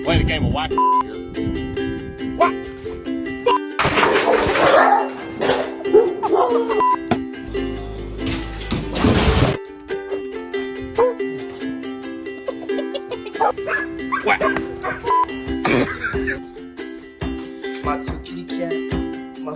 Playing a game of whack here. What? Whack. My two kitty cats. My